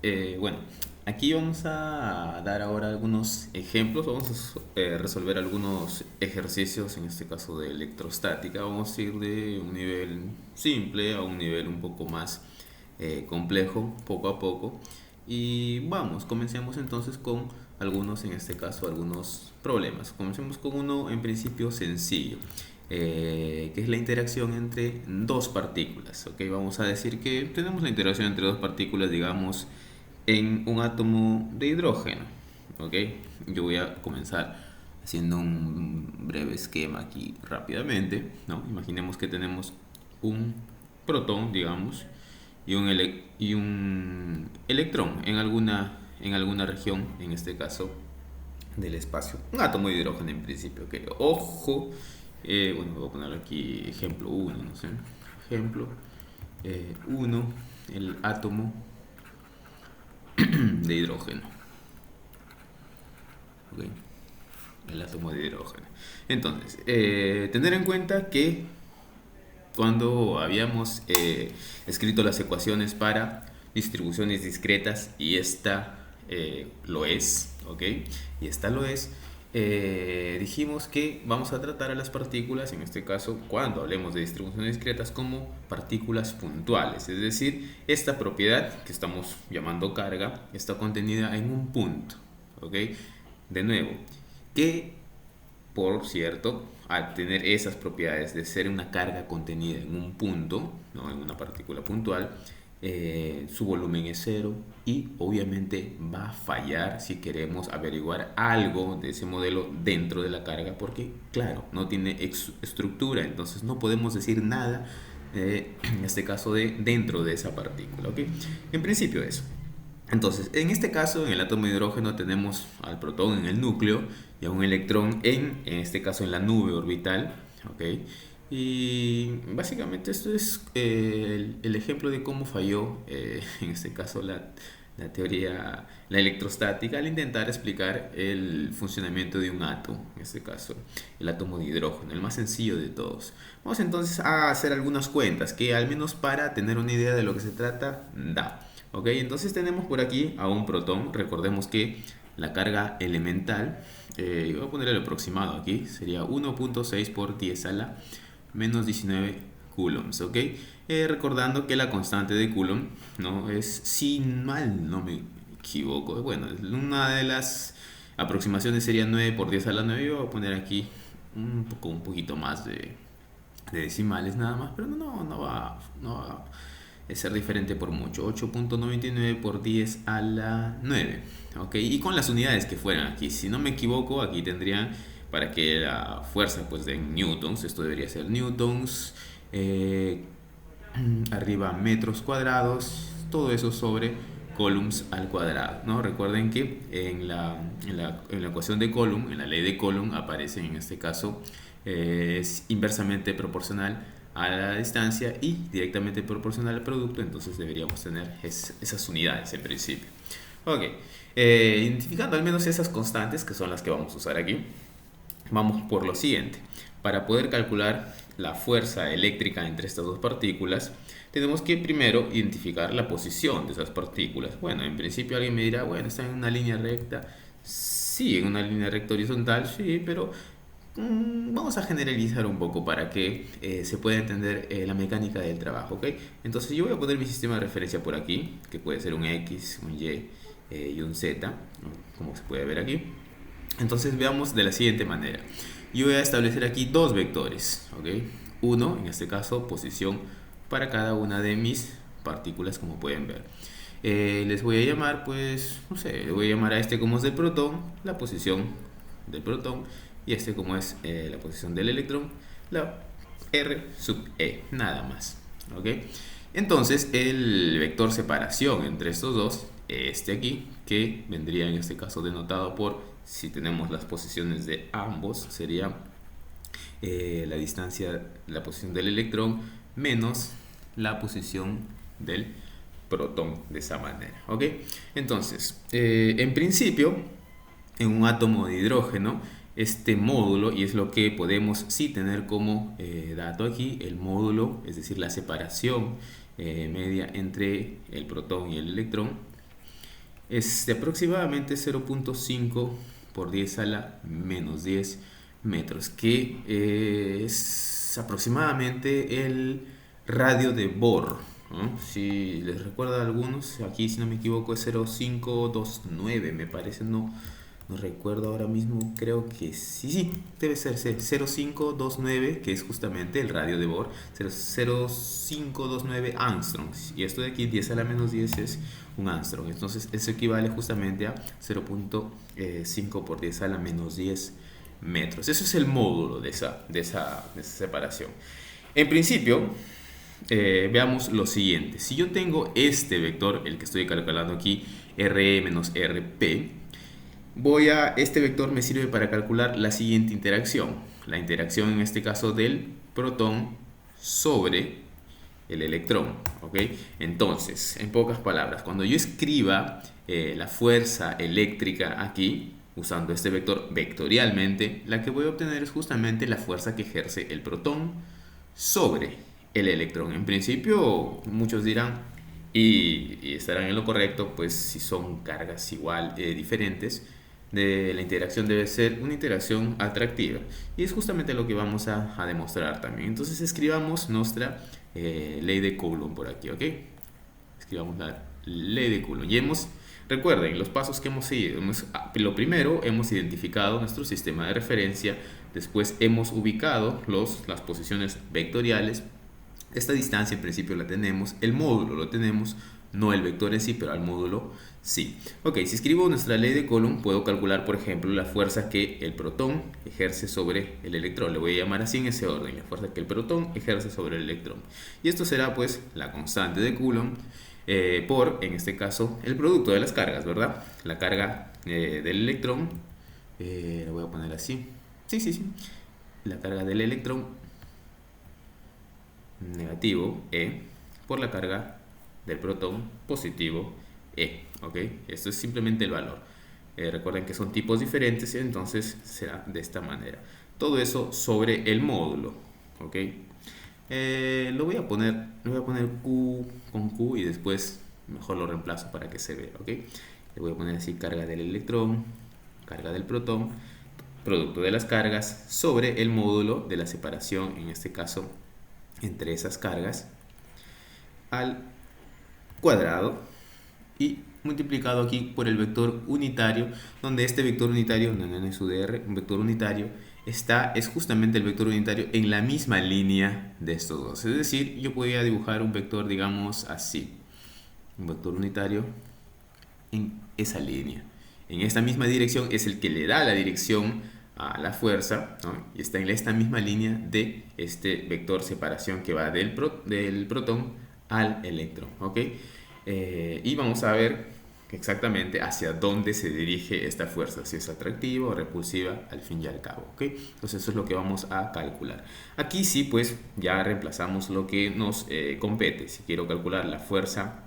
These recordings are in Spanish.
Bueno, aquí vamos a dar ahora algunos ejemplos, vamos a resolver algunos ejercicios, en este caso de electrostática. Vamos a ir de un nivel simple a un nivel un poco más complejo, poco a poco. Y vamos, comencemos entonces con algunos, en este caso, algunos problemas. Comencemos con uno en principio sencillo, que es la interacción entre dos partículas. ¿Ok? Vamos a decir que tenemos la interacción entre dos partículas, digamos, en un átomo de hidrógeno. ¿Ok? Yo voy a comenzar haciendo un breve esquema aquí rápidamente, ¿no? Imaginemos que tenemos un protón, digamos, y un electrón en alguna región, en este caso del espacio. Un átomo de hidrógeno en principio. ¿Ok? Ojo, bueno, voy a poner aquí ejemplo uno, no sé. Ejemplo 1, el átomo de hidrógeno. ¿Ok? El átomo de hidrógeno. Entonces, tener en cuenta que cuando habíamos escrito las ecuaciones para distribuciones discretas y esta lo es, ¿ok? Y esta lo es, dijimos que vamos a tratar a las partículas, en este caso, cuando hablemos de distribuciones discretas, como partículas puntuales. Es decir, esta propiedad que estamos llamando carga está contenida en un punto, ¿ok? De nuevo, que por cierto, al tener esas propiedades de ser una carga contenida en un punto, ¿no? En una partícula puntual, su volumen es cero y obviamente va a fallar si queremos averiguar algo de ese modelo dentro de la carga porque, claro, no tiene estructura, entonces no podemos decir nada, en este caso, de dentro de esa partícula. ¿Ok? En principio eso. Entonces, en este caso, en el átomo de hidrógeno tenemos al protón en el núcleo y a un electrón en este caso, en la nube orbital. ¿Ok? Y básicamente esto es el ejemplo de cómo falló, en este caso, la teoría, la electrostática, al intentar explicar el funcionamiento de un átomo, en este caso, el átomo de hidrógeno, el más sencillo de todos. Vamos entonces a hacer algunas cuentas que, al menos para tener una idea de lo que se trata, da. Ok, entonces tenemos por aquí a un protón. Recordemos que la carga elemental, voy a poner el aproximado aquí, sería 1.6 por 10 a la menos 19 coulombs. Ok, recordando que la constante de Coulomb, ¿no? Es, si mal no me equivoco, bueno, una de las aproximaciones sería 9 por 10 a la 9. Yo voy a poner aquí un poquito más de decimales nada más, pero no va a ser diferente por mucho. 8.99 por 10 a la 9. ¿Ok? Y con las unidades que fueran aquí, si no me equivoco, aquí tendrían, para que la fuerza pues de newtons, esto debería ser newtons, eh, arriba metros cuadrados, todo eso sobre coulombs al cuadrado, ¿no? Recuerden que en la ecuación de Coulomb, en la ley de Coulomb, aparece en este caso, es inversamente proporcional a la distancia y directamente proporcional al producto, entonces deberíamos tener esas unidades en principio. Ok, identificando al menos esas constantes que son las que vamos a usar aquí, vamos por lo siguiente. Para poder calcular la fuerza eléctrica entre estas dos partículas, tenemos que primero identificar la posición de esas partículas. Bueno, en principio alguien me dirá, bueno, están en una línea recta. Sí, en una línea recta horizontal, sí, pero vamos a generalizar un poco para que se pueda entender la mecánica del trabajo, ¿ok? Entonces yo voy a poner mi sistema de referencia por aquí, que puede ser un X, un Y y un Z, ¿no? Como se puede ver aquí. Entonces veamos de la siguiente manera. Yo voy a establecer aquí dos vectores, ¿ok? Uno, en este caso, posición para cada una de mis partículas, como pueden ver. Les voy a llamar, pues, no sé, le voy a llamar a este como es del protón, la posición del protón, y este como es la posición del electrón, la R sub E, nada más, ¿ok? Entonces, el vector separación entre estos dos, este aquí, que vendría en este caso denotado por, si tenemos las posiciones de ambos, sería la distancia, la posición del electrón menos la posición del protón, de esa manera, ¿ok? Entonces, en principio, en un átomo de hidrógeno, este módulo, y es lo que podemos sí tener como dato aquí, el módulo, es decir, la separación media entre el protón y el electrón, es de aproximadamente 0.5 por 10 a la menos 10 metros, que es aproximadamente el radio de Bohr, ¿no? Si les recuerda a algunos, aquí si no me equivoco es 0,529, me parece, no recuerdo ahora mismo, creo que sí, sí, debe ser 0,529, que es justamente el radio de Bohr, 0,0529 angstroms. Y esto de aquí, 10 a la menos 10 es un angstrom. Entonces, eso equivale justamente a 0.5 por 10 a la menos 10 metros. Eso es el módulo de esa separación. En principio, veamos lo siguiente. Si yo tengo este vector, el que estoy calculando aquí, RE menos RP, este vector me sirve para calcular la siguiente interacción. La interacción en este caso del protón sobre el electrón, ¿ok? Entonces, en pocas palabras, cuando yo escriba la fuerza eléctrica aquí, usando este vector vectorialmente, la que voy a obtener es justamente la fuerza que ejerce el protón sobre el electrón. En principio, muchos dirán, y estarán en lo correcto, pues si son cargas igual, diferentes, la interacción debe ser una interacción atractiva. Y es justamente lo que vamos a demostrar también. Entonces escribamos nuestra ley de Coulomb por aquí, ¿ok? Escribamos la ley de Coulomb. Recuerden los pasos que hemos seguido. Lo primero, hemos identificado nuestro sistema de referencia. Después hemos ubicado las posiciones vectoriales. Esta distancia en principio la tenemos, el módulo lo tenemos, no el vector en sí, pero al módulo sí. Ok, si escribo nuestra ley de Coulomb, puedo calcular, por ejemplo, la fuerza que el protón ejerce sobre el electrón. Le voy a llamar así en ese orden, la fuerza que el protón ejerce sobre el electrón. Y esto será, pues, la constante de Coulomb por, en este caso, el producto de las cargas, ¿verdad? La carga del electrón, la voy a poner así. Sí, sí, sí. La carga del electrón negativo E por la carga del protón positivo E, ¿ok? Esto es simplemente el valor. Recuerden que son tipos diferentes, entonces será de esta manera. Todo eso sobre el módulo, ¿ok? Lo voy a poner Q con Q y después mejor lo reemplazo para que se vea, ¿ok? Le voy a poner así carga del electrón, carga del protón, producto de las cargas sobre el módulo de la separación, en este caso entre esas cargas, al cuadrado y multiplicado aquí por el vector unitario, donde este vector unitario, un vector unitario, es justamente el vector unitario en la misma línea de estos dos. Es decir, yo podría dibujar un vector, digamos así, un vector unitario en esa línea. En esta misma dirección es el que le da la dirección a la fuerza, ¿no? Y está en esta misma línea de este vector separación que va del protón al electrón, ¿ok? Y vamos a ver exactamente hacia dónde se dirige esta fuerza, si es atractiva o repulsiva al fin y al cabo, ¿ok? Entonces eso es lo que vamos a calcular. Aquí sí, pues ya reemplazamos lo que nos compete. Si quiero calcular la fuerza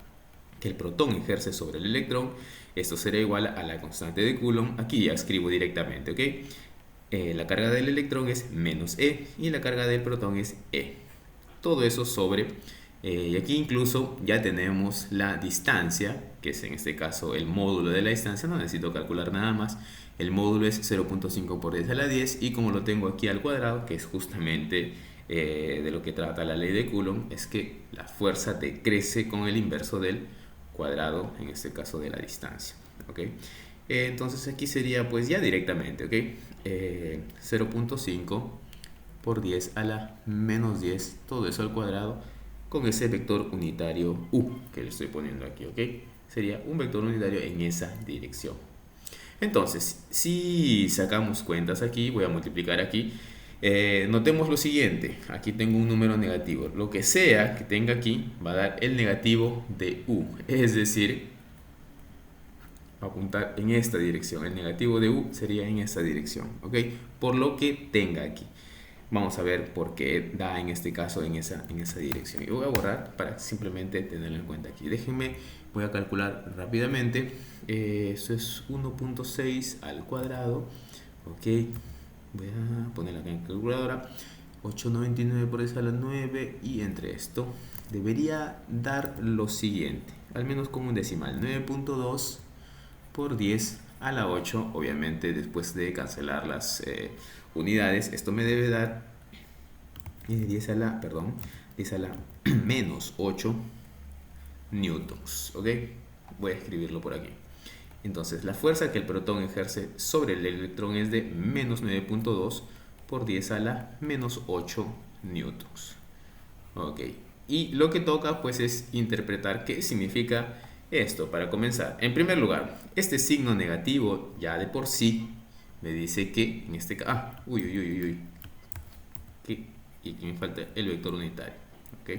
que el protón ejerce sobre el electrón, esto será igual a la constante de Coulomb. Aquí ya escribo directamente, ¿ok? La carga del electrón es menos E y la carga del protón es E. Todo eso sobre, y aquí incluso ya tenemos la distancia, que es en este caso el módulo de la distancia, no necesito calcular nada más. El módulo es 0.5 por 10 a la 10 y como lo tengo aquí al cuadrado, que es justamente de lo que trata la ley de Coulomb, es que la fuerza decrece con el inverso del cuadrado, en este caso de la distancia, ¿ok? Entonces aquí sería pues ya directamente, ¿ok? 0.5 por 10 a la menos 10, todo eso al cuadrado, con ese vector unitario U que le estoy poniendo aquí, ¿ok? Sería un vector unitario en esa dirección. Entonces, si sacamos cuentas aquí, voy a multiplicar aquí. Notemos lo siguiente, aquí tengo un número negativo. Lo que sea que tenga aquí va a dar el negativo de U, es decir, apuntar en esta dirección. El negativo de U sería en esta dirección, ¿ok? Por lo que tenga aquí. Vamos a ver por qué da en este caso en esa dirección. Y voy a borrar para simplemente tenerlo en cuenta aquí. Déjenme, voy a calcular rápidamente. Eso es 1.6 al cuadrado. Ok, voy a ponerla acá en calculadora. 899 por 10 a la 9 y entre esto debería dar lo siguiente, al menos como un decimal, 9.2 por 10 a la 8, obviamente después de cancelar las unidades. Esto me debe dar 10 a la, perdón, 10 a la menos 8 newtons, ¿ok? Voy a escribirlo por aquí. Entonces, la fuerza que el protón ejerce sobre el electrón es de menos 9.2 por 10 a la menos 8 newtons. Ok. Y lo que toca, pues, es interpretar qué significa esto. Para comenzar, en primer lugar, este signo negativo ya de por sí me dice que en este caso... y aquí me falta el vector unitario. Ok.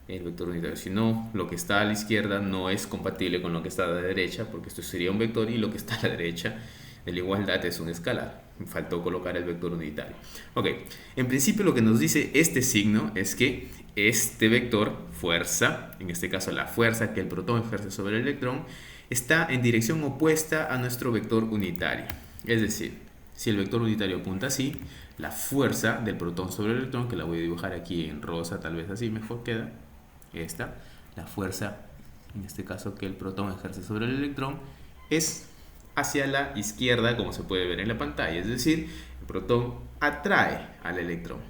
El vector unitario, si no, lo que está a la izquierda no es compatible con lo que está a la derecha, porque esto sería un vector y lo que está a la derecha de la igualdad es un escalar. Me faltó colocar el vector unitario. Ok, en principio lo que nos dice este signo es que este vector, fuerza, en este caso la fuerza que el protón ejerce sobre el electrón, está en dirección opuesta a nuestro vector unitario. Es decir, si el vector unitario apunta así, la fuerza del protón sobre el electrón, que la voy a dibujar aquí en rosa, tal vez así mejor queda, esta, la fuerza, en este caso que el protón ejerce sobre el electrón, es hacia la izquierda, como se puede ver en la pantalla. Es decir, el protón atrae al electrón,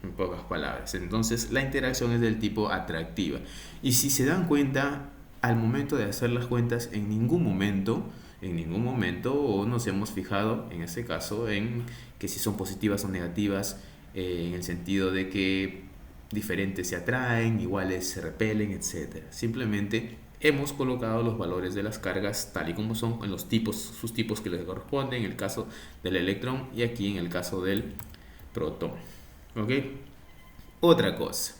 en pocas palabras. Entonces, la interacción es del tipo atractiva. Y si se dan cuenta, al momento de hacer las cuentas, en ningún momento nos hemos fijado, en este caso, en que si son positivas o negativas, en el sentido de que diferentes se atraen, iguales se repelen, etc. Simplemente hemos colocado los valores de las cargas tal y como son en los tipos, sus tipos que les corresponden, en el caso del electrón y aquí en el caso del protón. ¿Ok? Otra cosa.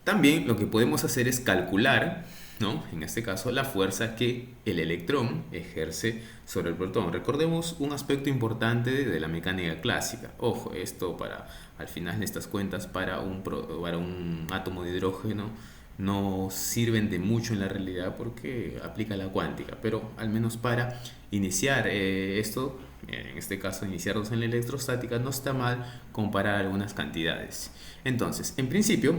También lo que podemos hacer es calcular, ¿no? En este caso, la fuerza que el electrón ejerce sobre el protón. Recordemos un aspecto importante de la mecánica clásica. Ojo, esto para al final de estas cuentas para un átomo de hidrógeno no sirven de mucho en la realidad porque aplica la cuántica, pero al menos para iniciar esto, en este caso iniciarnos en la electrostática, no está mal comparar algunas cantidades. Entonces, en principio,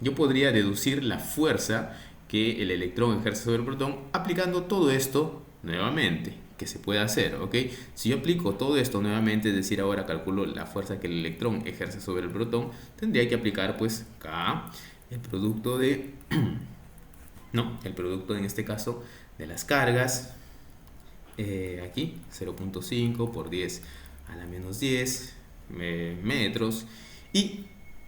yo podría deducir la fuerza que el electrón ejerce sobre el protón aplicando todo esto nuevamente, que se puede hacer, ¿ok? Si yo aplico todo esto nuevamente, es decir, ahora calculo la fuerza que el electrón ejerce sobre el protón, tendría que aplicar pues acá el producto de, no, el producto en este caso de las cargas, aquí 0.5 por 10 a la menos 10 metros, y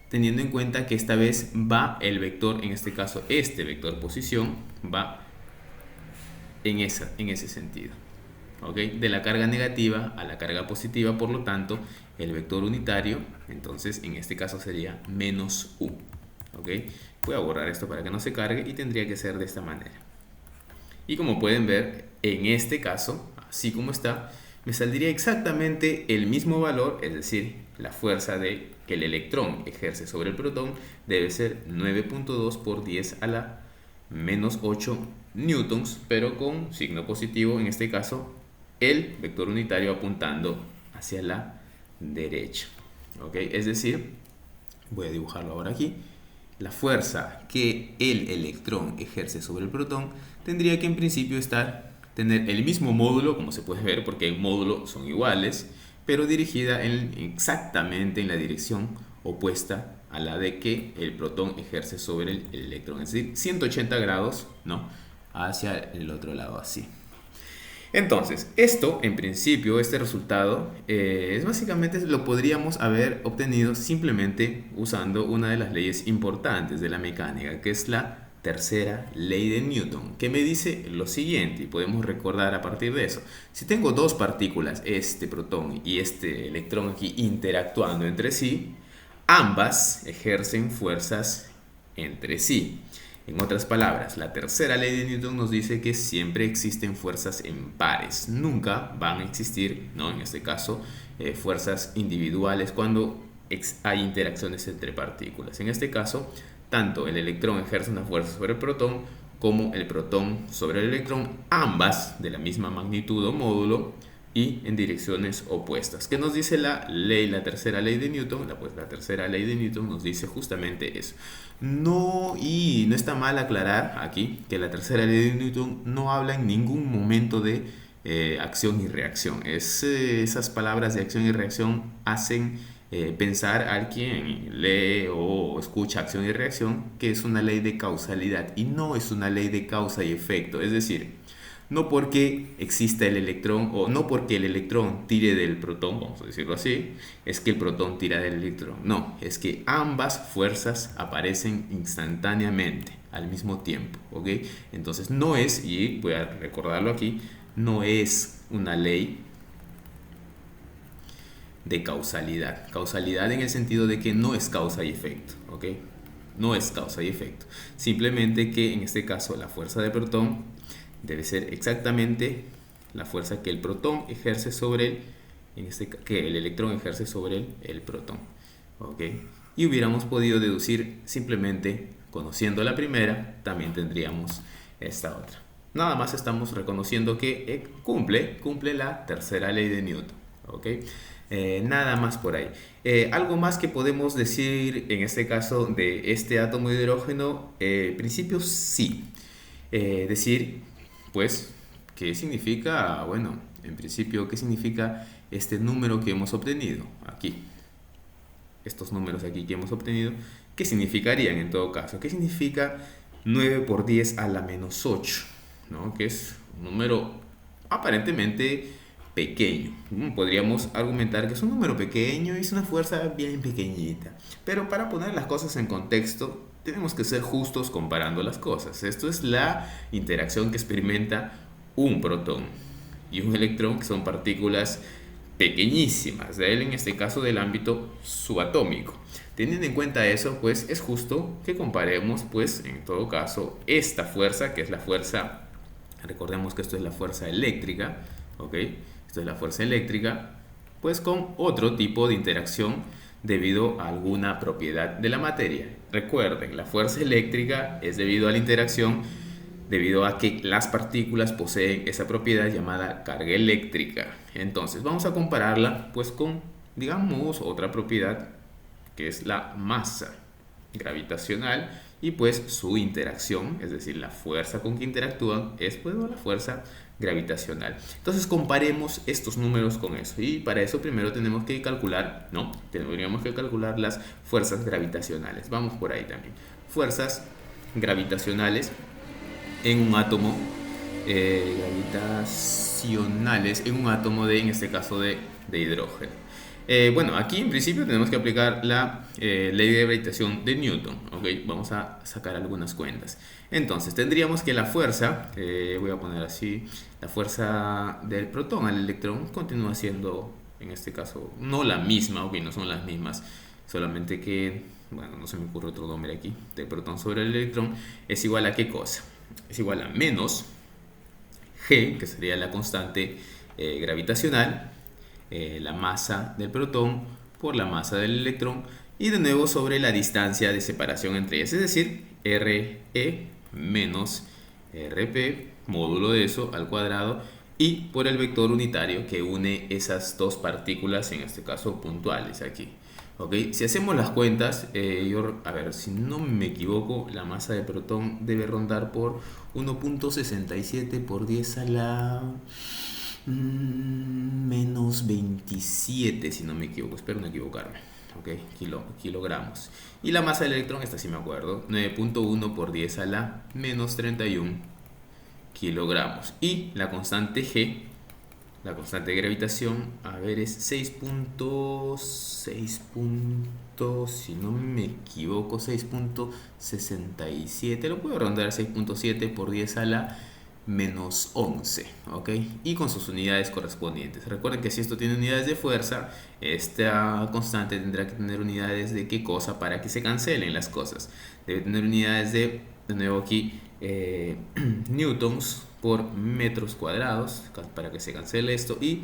teniendo en cuenta que esta vez va el vector, en este caso este vector posición, va en ese sentido, ¿ok? De la carga negativa a la carga positiva, por lo tanto, el vector unitario, entonces en este caso sería menos u, ¿ok? Voy a borrar esto para que no se cargue y tendría que ser de esta manera. Y como pueden ver, en este caso, así como está, me saldría exactamente el mismo valor, es decir, la fuerza que el electrón ejerce sobre el protón debe ser 9.2 por 10 a la menos 8 newtons, pero con signo positivo, en este caso, el vector unitario apuntando hacia la derecha. ¿Ok? Es decir, voy a dibujarlo ahora aquí. La fuerza que el electrón ejerce sobre el protón tendría que en principio tener el mismo módulo, como se puede ver, porque en módulo son iguales, pero dirigida exactamente en la dirección opuesta a la de que el protón ejerce sobre el electrón, es decir, 180 grados, ¿no? Hacia el otro lado, así. Entonces, esto, en principio, este resultado, es básicamente lo podríamos haber obtenido simplemente usando una de las leyes importantes de la mecánica, que es la tercera ley de Newton, que me dice lo siguiente, y podemos recordar a partir de eso. Si tengo dos partículas, este protón y este electrón aquí, interactuando entre sí, ambas ejercen fuerzas entre sí. En otras palabras, la tercera ley de Newton nos dice que siempre existen fuerzas en pares. Nunca van a existir, ¿no? En este caso, fuerzas individuales cuando hay interacciones entre partículas. En este caso, tanto el electrón ejerce una fuerza sobre el protón como el protón sobre el electrón, ambas de la misma magnitud o módulo, y en direcciones opuestas. ¿Qué nos dice la tercera ley de Newton? La tercera ley de Newton nos dice justamente eso. Y no está mal aclarar aquí que la tercera ley de Newton no habla en ningún momento de acción y reacción. Esas palabras de acción y reacción hacen pensar a quien lee o escucha acción y reacción que es una ley de causalidad, y no es una ley de causa y efecto. Es decir, no porque exista el electrón o no porque el electrón tire del protón, vamos a decirlo así, es que el protón tira del electrón. No, es que ambas fuerzas aparecen instantáneamente al mismo tiempo, ¿ok? Entonces no es, y voy a recordarlo aquí, no es una ley de causalidad. Causalidad en el sentido de que no es causa y efecto, ¿ok? No es causa y efecto. Simplemente que en este caso la fuerza del protón debe ser exactamente la fuerza que el protón ejerce sobre que el electrón ejerce sobre el protón, ¿ok? Y hubiéramos podido deducir simplemente conociendo la primera, también tendríamos esta otra. Nada más estamos reconociendo que cumple la tercera ley de Newton, ¿ok? Nada más por ahí. Algo más que podemos decir en este caso de este átomo de hidrógeno, en principio sí. Decir, pues, ¿qué significa? Bueno, en principio, ¿qué significa este número que hemos obtenido aquí? Estos números aquí que hemos obtenido, ¿qué significarían en todo caso? ¿Qué significa 9 por 10 a la menos 8? ¿No? Que es un número aparentemente pequeño. Podríamos argumentar que es un número pequeño y es una fuerza bien pequeñita. Pero para poner las cosas en contexto, tenemos que ser justos comparando las cosas. Esto es la interacción que experimenta un protón y un electrón, que son partículas pequeñísimas, de él en este caso del ámbito subatómico. Teniendo en cuenta eso, pues es justo que comparemos, pues en todo caso, esta fuerza, que es la fuerza, recordemos que esto es la fuerza eléctrica, ¿ok? Esto es la fuerza eléctrica, pues con otro tipo de interacción debido a alguna propiedad de la materia. Recuerden, la fuerza eléctrica es debido a la interacción, debido a que las partículas poseen esa propiedad llamada carga eléctrica. Entonces vamos a compararla pues con, digamos, otra propiedad que es la masa gravitacional y pues su interacción, es decir, la fuerza con que interactúan es pues la fuerza gravitacional. Entonces comparemos estos números con eso, y para eso primero tenemos que calcular, ¿no? Tendríamos que calcular las fuerzas gravitacionales. Vamos por ahí también. Fuerzas gravitacionales en un átomo, gravitacionales en un átomo de, en este caso, de hidrógeno. Bueno, aquí en principio tenemos que aplicar la ley de gravitación de Newton, ¿ok? Vamos a sacar algunas cuentas. Entonces tendríamos que la fuerza, voy a poner así, la fuerza del protón al electrón continúa siendo, en este caso, no la misma, ok, no son las mismas, solamente que, bueno, no se me ocurre otro nombre aquí, del protón sobre el electrón, es igual a ¿qué cosa? Es igual a menos G, que sería la constante gravitacional, la masa del protón por la masa del electrón, y de nuevo sobre la distancia de separación entre ellas, es decir, RE menos RP, módulo de eso al cuadrado, y por el vector unitario que une esas dos partículas, en este caso puntuales aquí. ¿Okay? Si hacemos las cuentas, a ver, si no me equivoco, la masa de protón debe rondar por 1.67 por 10 a la menos 27, si no me equivoco, espero no equivocarme, ¿ok? Kilogramos. Y la masa del electrón, esta sí me acuerdo, 9.1 por 10 a la menos 31 kilogramos. Y la constante G, la constante de gravitación, a ver, es 6.6, si no me equivoco, 6.67, lo puedo rondar, 6.7 por 10 a la menos 11, ¿ok? Y con sus unidades correspondientes. Recuerden que si esto tiene unidades de fuerza, esta constante tendrá que tener unidades de ¿qué cosa? Para que se cancelen las cosas. Debe tener unidades de nuevo aquí, newtons por metros cuadrados, para que se cancele esto, y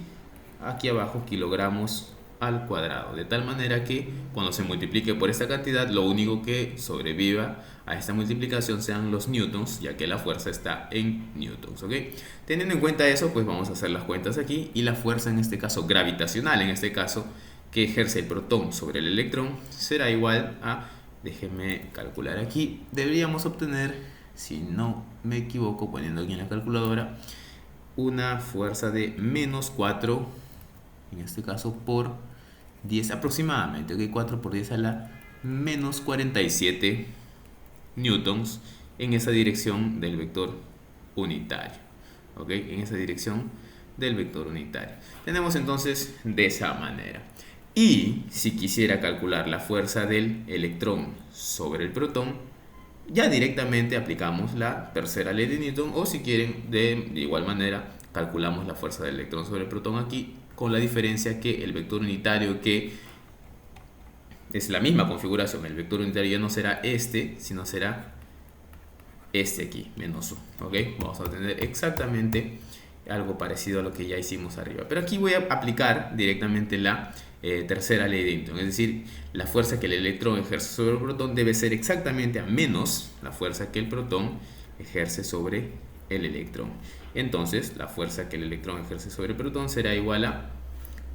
aquí abajo kilogramos al cuadrado, de tal manera que cuando se multiplique por esta cantidad, lo único que sobreviva a esta multiplicación sean los newtons, ya que la fuerza está en newtons, ¿ok? Teniendo en cuenta eso, pues vamos a hacer las cuentas aquí, y la fuerza en este caso gravitacional, en este caso, que ejerce el protón sobre el electrón, será igual a, déjenme calcular aquí, deberíamos obtener, si no me equivoco, poniendo aquí en la calculadora, una fuerza de menos 4, en este caso por 10 aproximadamente, ¿ok? 4 por 10 a la menos 47 newtons en esa dirección del vector unitario, ¿ok? En esa dirección del vector unitario. Tenemos entonces de esa manera. Y si quisiera calcular la fuerza del electrón sobre el protón, ya directamente aplicamos la tercera ley de Newton, o si quieren, de igual manera calculamos la fuerza del electrón sobre el protón aquí, con la diferencia que el vector unitario, que es la misma configuración, el vector unitario ya no será este, sino será este aquí, menos 1, ¿ok? Vamos a obtener exactamente algo parecido a lo que ya hicimos arriba, pero aquí voy a aplicar directamente la tercera ley de Newton, es decir, la fuerza que el electrón ejerce sobre el protón debe ser exactamente a menos la fuerza que el protón ejerce sobre el electrón. Entonces la fuerza que el electrón ejerce sobre el protón será igual a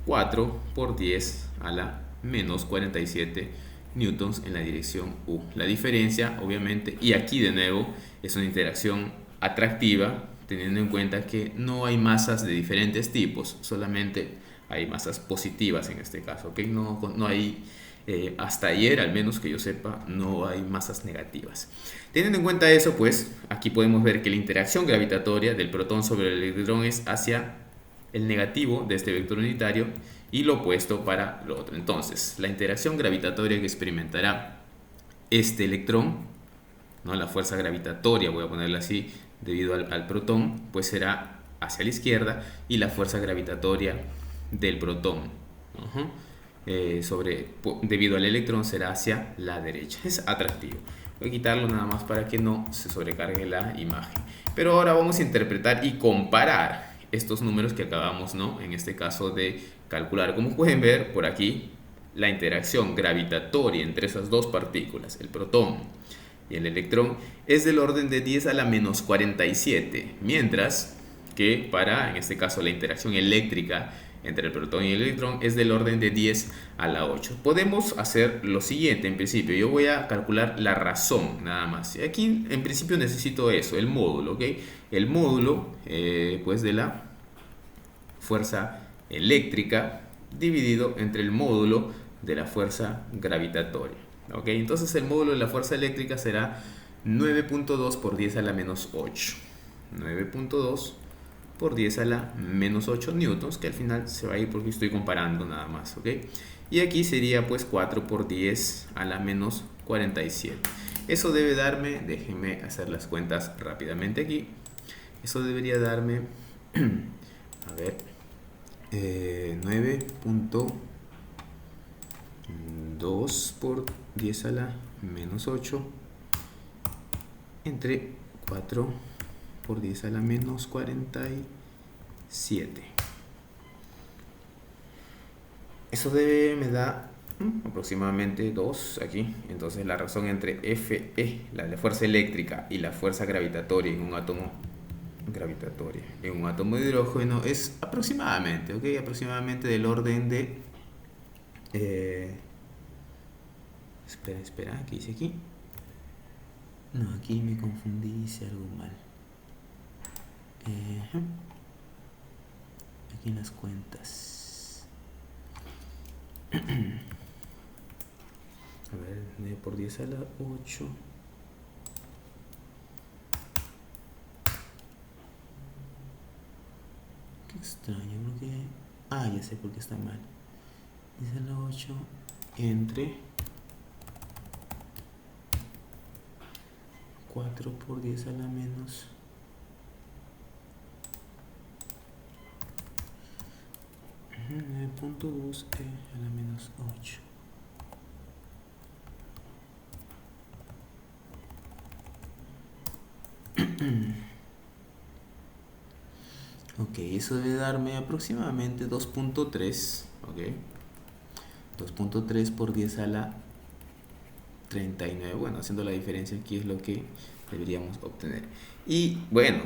4 por 10 a la menos 47 newtons en la dirección U. La diferencia, obviamente, y aquí de nuevo es una interacción atractiva, teniendo en cuenta que no hay masas de diferentes tipos, solamente hay masas positivas en este caso, ¿ok? No hay, hasta ayer, al menos que yo sepa, no hay masas negativas. Teniendo en cuenta eso, pues aquí podemos ver que la interacción gravitatoria del protón sobre el electrón es hacia el negativo de este vector unitario y lo opuesto para lo otro. Entonces, la interacción gravitatoria que experimentará este electrón, ¿no? La fuerza gravitatoria, voy a ponerla así, debido al protón, pues será hacia la izquierda, y la fuerza gravitatoria del protón, debido al electrón, será hacia la derecha. Es atractivo. Voy a quitarlo nada más para que no se sobrecargue la imagen. Pero ahora vamos a interpretar y comparar estos números que acabamos, ¿no? En este caso de calcular. Como pueden ver por aquí, la interacción gravitatoria entre esas dos partículas, el protón y el electrón, es del orden de 10 a la menos 47, mientras que para, en este caso, la interacción eléctrica entre el protón y el electrón es del orden de 10 a la 8. Podemos hacer lo siguiente. En principio yo voy a calcular la razón nada más. Y aquí en principio necesito eso, el módulo, ¿ok? El módulo pues de la fuerza eléctrica dividido entre el módulo de la fuerza gravitatoria, ¿ok? Entonces el módulo de la fuerza eléctrica será 9.2 por 10 a la menos 8. 9.2 por 10 a la menos 8 newtons, que al final se va a ir porque estoy comparando nada más, ¿ok? Y aquí sería pues 4 por 10 a la menos 47. Eso debe darme, déjenme hacer las cuentas rápidamente aquí. Eso debería darme, a ver, 9.2 por 10 a la menos 8 entre 4 por 10 a la menos 47. Eso me da aproximadamente 2 aquí. Entonces la razón entre Fe, la fuerza eléctrica, y la fuerza gravitatoria en un átomo de hidrógeno es aproximadamente, ¿ok? Aproximadamente del orden de... espera, ¿qué hice aquí? No, aquí me confundí, hice algo mal. Aquí en las cuentas. A ver, 9 por 10 a la 8. Qué extraño, porque... Ah, ya sé por qué está mal. 10 a la 8 entre 4 por 10 a la menos 9.2 a la menos 8. Ok, eso debe darme aproximadamente 2.3, ok. 2.3 por 10 a la 39. Bueno, haciendo la diferencia aquí es lo que deberíamos obtener. Y bueno,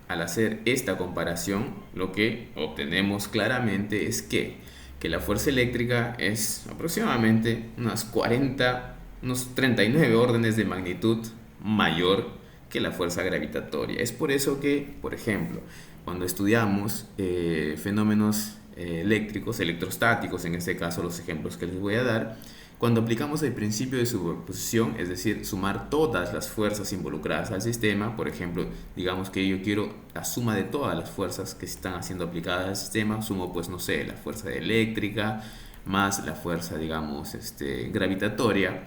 al hacer esta comparación, lo que obtenemos claramente es que la fuerza eléctrica es aproximadamente unos 39 órdenes de magnitud mayor que la fuerza gravitatoria. Es por eso que, por ejemplo, cuando estudiamos fenómenos eléctricos, electrostáticos, en este caso los ejemplos que les voy a dar, cuando aplicamos el principio de superposición, es decir, sumar todas las fuerzas involucradas al sistema, por ejemplo, digamos que yo quiero la suma de todas las fuerzas que están siendo aplicadas al sistema, sumo pues no sé, la fuerza eléctrica más la fuerza, digamos, gravitatoria.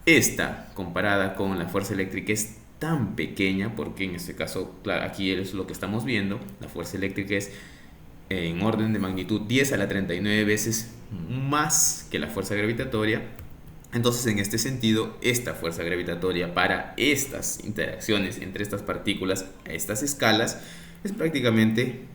Esta, comparada con la fuerza eléctrica, es tan pequeña, porque en este caso, claro, aquí es lo que estamos viendo, la fuerza eléctrica es en orden de magnitud 10 a la 39 veces más que la fuerza gravitatoria. Entonces, en este sentido, esta fuerza gravitatoria para estas interacciones entre estas partículas a estas escalas es prácticamente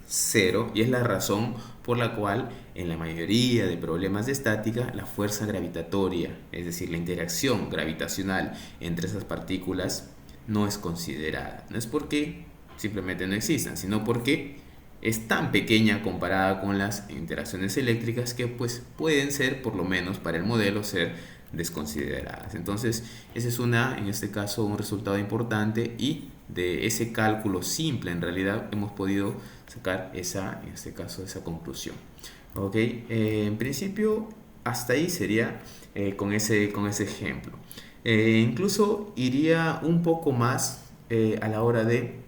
cero, y es la razón por la cual en la mayoría de problemas de estática la fuerza gravitatoria, es decir, la interacción gravitacional entre esas partículas, no es considerada. No es porque simplemente no existan, sino porque es tan pequeña comparada con las interacciones eléctricas que pues pueden ser, por lo menos para el modelo, ser desconsideradas. Entonces, ese es en este caso, un resultado importante, y de ese cálculo simple en realidad hemos podido sacar en este caso, esa conclusión. ¿Ok? En principio, hasta ahí sería con ese ejemplo. Incluso iría un poco más a la hora de,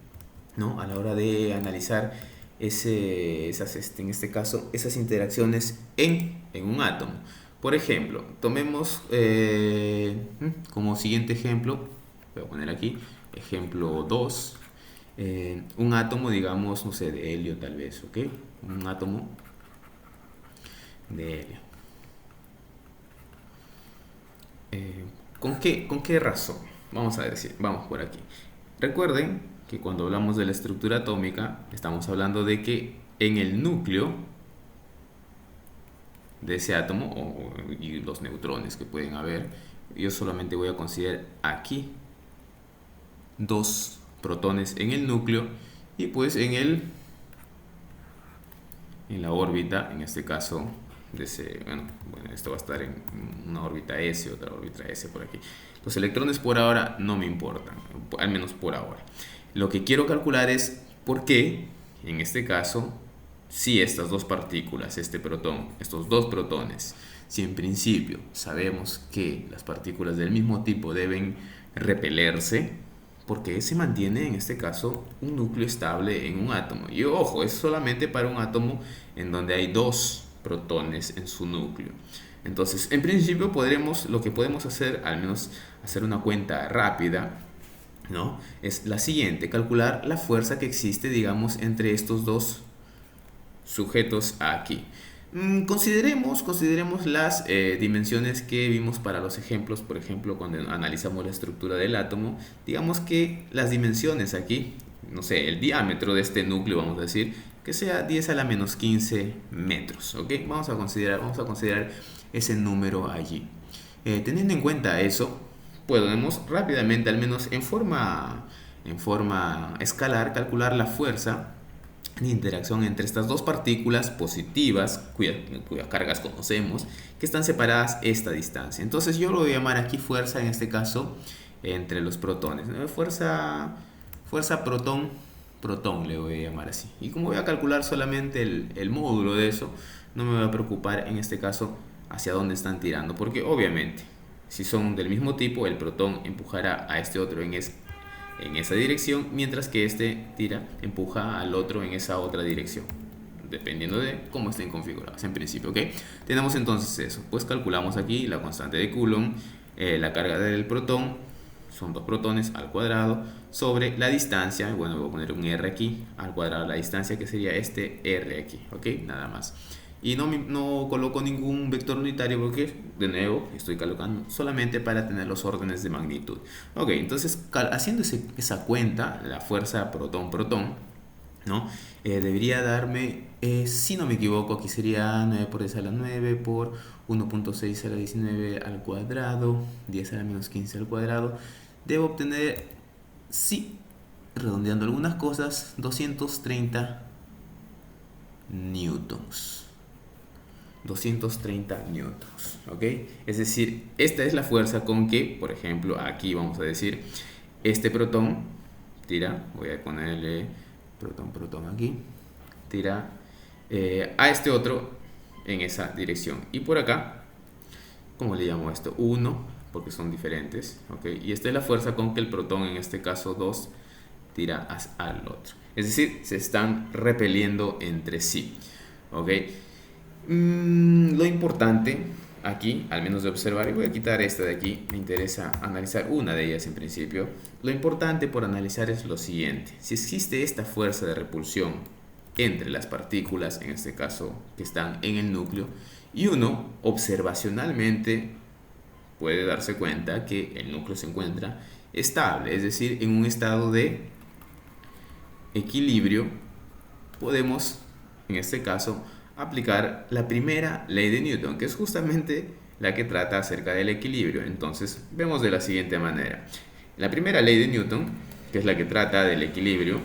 ¿no? A la hora de analizar en este caso, esas interacciones en un átomo. Por ejemplo, tomemos como siguiente ejemplo, voy a poner aquí, ejemplo 2, un átomo, digamos, no sé, de helio tal vez, ¿ok? Un átomo de helio. ¿Con qué razón? Vamos a decir, vamos por aquí. Recuerden que cuando hablamos de la estructura atómica, estamos hablando de que en el núcleo de ese átomo, y los neutrones que pueden haber, yo solamente voy a considerar aquí 2 protones en el núcleo, y pues en la órbita, en este caso, de ese, bueno, esto va a estar en una órbita S, otra órbita S por aquí. Los electrones por ahora no me importan, al menos por ahora. Lo que quiero calcular es por qué, en este caso, si estas dos partículas, estos dos protones, si en principio sabemos que las partículas del mismo tipo deben repelerse, ¿por qué se mantiene en este caso un núcleo estable en un átomo? Y ojo, es solamente para un átomo en donde hay 2 protones en su núcleo. Entonces, en principio lo que podemos hacer, al menos hacer una cuenta rápida, ¿no? Es la siguiente: calcular la fuerza que existe, digamos, entre estos 2 sujetos aquí. Consideremos las dimensiones que vimos para los ejemplos. Por ejemplo, cuando analizamos la estructura del átomo, digamos que las dimensiones aquí, no sé, el diámetro de este núcleo, vamos a decir, que sea 10 a la menos 15 metros, ¿ok? Vamos a considerar ese número allí. Teniendo en cuenta eso, podemos rápidamente, al menos en forma escalar, calcular la fuerza de interacción entre estas 2 partículas positivas, cuyas cargas conocemos, que están separadas esta distancia. Entonces yo lo voy a llamar aquí fuerza, en este caso, entre los protones. Fuerza protón le voy a llamar así. Y como voy a calcular solamente el módulo de eso, no me voy a preocupar en este caso hacia dónde están tirando, porque obviamente si son del mismo tipo, el protón empujará a este otro en esa dirección, mientras que este empuja al otro en esa otra dirección, dependiendo de cómo estén configurados en principio, ¿ok? Tenemos entonces eso. Pues calculamos aquí la constante de Coulomb, la carga del protón, son 2 protones al cuadrado, sobre la distancia, bueno, voy a poner un R aquí, al cuadrado de la distancia, que sería este R aquí, ¿ok? Nada más. Y no coloco ningún vector unitario porque, de nuevo, estoy colocando solamente para tener los órdenes de magnitud. Ok, entonces haciendo esa cuenta, la fuerza protón-protón, ¿no? Debería darme, si no me equivoco, aquí sería 9 por 10 a la 9 por 1.6 a la 19 al cuadrado, 10 a la menos 15 al cuadrado. Debo obtener, sí, redondeando algunas cosas, 230 newtons. 230 newtons, ¿ok? Es decir, esta es la fuerza con que, por ejemplo, aquí vamos a decir, este protón tira, voy a ponerle protón aquí, tira a este otro en esa dirección. Y por acá, ¿cómo le llamo esto? 1, porque son diferentes, ¿ok? Y esta es la fuerza con que el protón, en este caso 2, tira al otro. Es decir, se están repeliendo entre sí, ¿ok? Lo importante aquí, al menos de observar, y voy a quitar esta de aquí, me interesa analizar una de ellas en principio. Lo importante por analizar es lo siguiente: si existe esta fuerza de repulsión entre las partículas, en este caso que están en el núcleo, y uno observacionalmente puede darse cuenta que el núcleo se encuentra estable, es decir, en un estado de equilibrio, podemos, en este caso, aplicar la primera ley de Newton, que es justamente la que trata acerca del equilibrio. Entonces, vemos de la siguiente manera. La primera ley de Newton, que es la que trata del equilibrio,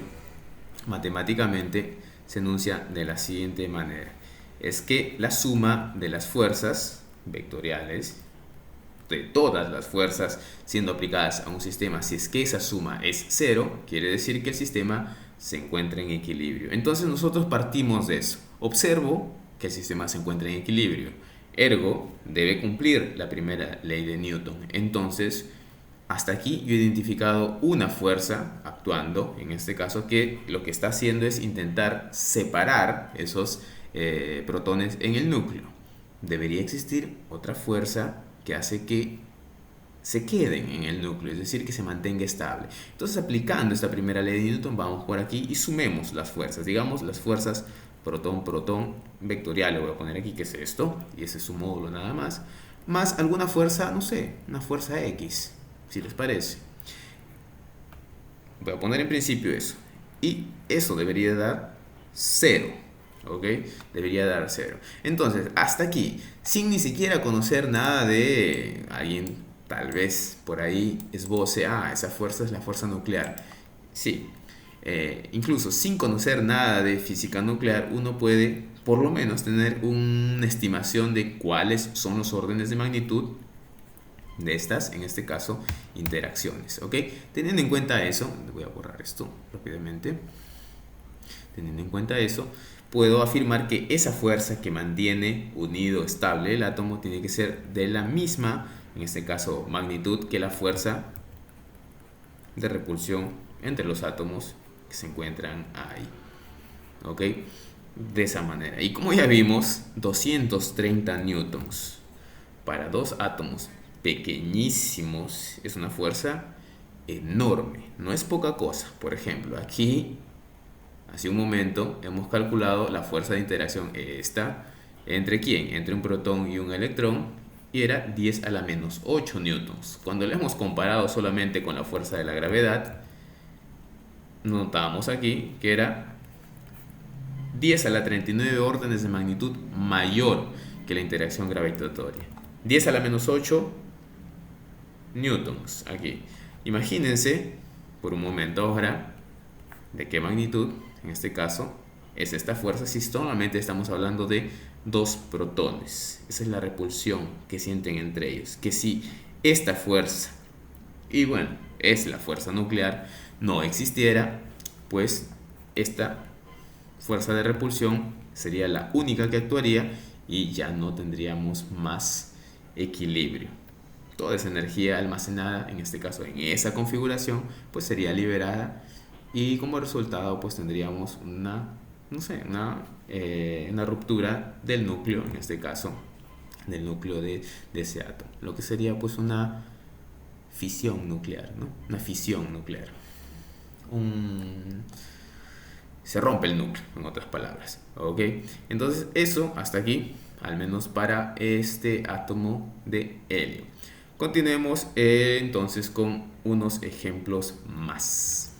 matemáticamente se enuncia de la siguiente manera: es que la suma de las fuerzas vectoriales, de todas las fuerzas siendo aplicadas a un sistema, si es que esa suma es cero, quiere decir que el sistema se encuentra en equilibrio. Entonces nosotros partimos de eso. Observo que el sistema se encuentra en equilibrio. Ergo, debe cumplir la primera ley de Newton. Entonces, hasta aquí yo he identificado una fuerza actuando, en este caso, que lo que está haciendo es intentar separar esos protones en el núcleo. Debería existir otra fuerza que hace que se queden en el núcleo, es decir, que se mantenga estable. Entonces, aplicando esta primera ley de Newton, vamos por aquí y sumemos las fuerzas. Digamos, las fuerzas protón vectorial, le voy a poner aquí, que es esto, y ese es su módulo nada más, más alguna fuerza, no sé, una fuerza X, si les parece. Voy a poner en principio eso. Y eso debería dar 0. ¿Ok? Debería dar 0. Entonces, hasta aquí, sin ni siquiera conocer nada de alguien, tal vez por ahí esboce, esa fuerza es la fuerza nuclear. Sí, incluso sin conocer nada de física nuclear, uno puede por lo menos tener una estimación de cuáles son los órdenes de magnitud de estas, en este caso, interacciones. ¿Ok? Teniendo en cuenta eso, voy a borrar esto rápidamente. Teniendo en cuenta eso, puedo afirmar que esa fuerza que mantiene unido, estable el átomo, tiene que ser de la misma, en este caso, magnitud que la fuerza de repulsión entre los átomos que se encuentran ahí. ¿Ok? De esa manera. Y como ya vimos, 230 newtons para dos átomos pequeñísimos es una fuerza enorme. No es poca cosa. Por ejemplo, aquí hace un momento hemos calculado la fuerza de interacción esta, ¿entre quién? Entre un protón y un electrón, y era 10 a la menos 8 newtons. Cuando lo hemos comparado solamente con la fuerza de la gravedad, notamos aquí que era 10 a la 39 órdenes de magnitud mayor que la interacción gravitatoria. 10 a la menos 8 newtons aquí. Imagínense por un momento ahora de qué magnitud, en este caso, es esta fuerza si solamente estamos hablando de dos protones. Esa es la repulsión que sienten entre ellos. Que si esta fuerza, y bueno, es la fuerza nuclear, no existiera, pues esta fuerza de repulsión sería la única que actuaría y ya no tendríamos más equilibrio. Toda esa energía almacenada, en este caso en esa configuración, pues sería liberada, y como resultado pues tendríamos una ruptura del núcleo, en este caso del núcleo de ese átomo, lo que sería pues una fisión nuclear, ¿no? Una fisión nuclear. Se rompe el núcleo, en otras palabras. ¿Ok? Entonces eso hasta aquí, al menos para este átomo de helio. Continuemos entonces con unos ejemplos más.